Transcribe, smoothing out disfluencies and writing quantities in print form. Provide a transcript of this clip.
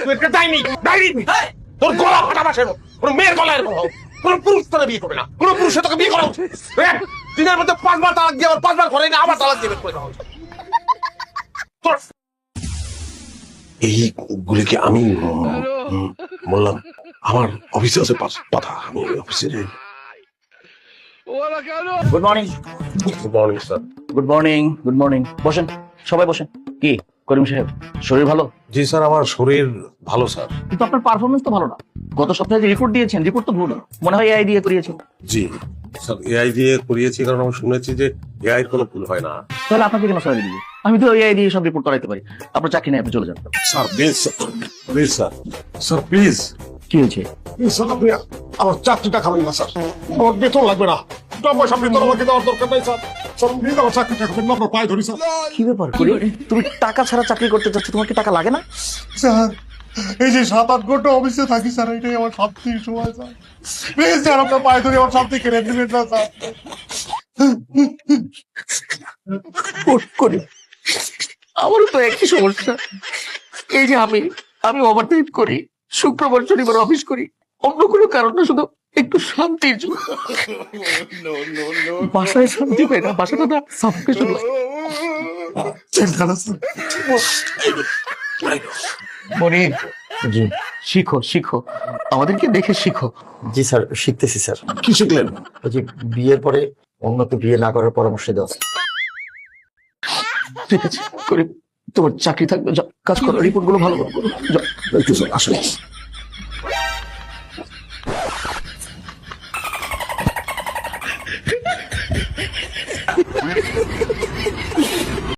তুই একটা ডাইনি তোর গলা ফাটা মাসের কোনো মেয়ের গলা এরকম হোক কোনো পুরুষ তোরা বিয়ে করবে না কোনো পুরুষের তোকে বিয়ে করা উচিত দিনের মধ্যে 5 বার তালাক দিয়ে আবার 5 বার ঘরে না আবার তালাক দিয়ে বের করে দেওয়া উচিত। এইগুলিকে আমি বললাম আমার অফিসে আছে পাতা আমি অফিসে good morning good morning sir. Good morning good morning বসেন সবাই বসেন। কি করিম সাহেব শরীর ভালো? জি স্যার আমার শরীর ভালো স্যার। কিন্তু আপনার পারফরমেন্স তো ভালো না। গত সপ্তাহে যে রিপোর্ট দিয়েছেন রিপোর্ট তো ভুল, মনে হয় এআই দিয়ে করিয়েছেন। জি স্যার এআই দিয়ে করিয়েছি কারণ আমি শুনেছি যে এআই কোনো ভুল হয় না। তাহলে আপনাকে কেন স্যালারি দিব? আমি তো এআই দিয়ে সব রিপোর্ট করাইতে পারি। আপনার চাকরি নেই, আপনি চলে যান। Sir please please sir sir please কি হয়েছে? স্যার আপনি আমার চাকরিটা খাবেন না স্যার, আমার বেতন লাগবে না, পয়সা বেতন আমাকে দেওয়ার দরকার নাই স্যার। স্যার প্লিজ আমার চাকরিটা খাবেন না, আপনার পায়ে ধরি স্যার। কি ব্যাপার করি, তুমি টাকা ছাড়া চাকরি করতে চাচ্ছ, তোমার কি টাকা লাগে না? স্যার এই যে 7-8 ঘন্টা অফিসে থাকি স্যার, এটাই আমার শান্তির সময় স্যার। প্লিজ স্যার আপনার পায়ে ধরে আমার শান্তি কেড়ে নেবেন না স্যার। করি আমারও তো একই সমস্যা। এই যে আমি ওভারটাইম করি, শুক্রবার শনিবার অফিস করি, অন্য কোনো কারণ না, শুধু একটু শান্তির জন্য। বাসায় শান্তি পাই না, বাসাটা না সাফোকেশন লাগে। মনি জি শিখো শিখো, আমাদেরকে দেখে শিখো। জি স্যার, শিখতেছি স্যার। কি শিখলেন? ওই যে বিয়ের পরে অন্যকে বিয়ে না করার পরামর্শ দেওয়া। ঠিক আছে করি, তোমার চাকরি থাকবে, যাও কাজ করো, রিপোর্ট গুলো ভালো করে করো, যাও। একটু স্যার আসলে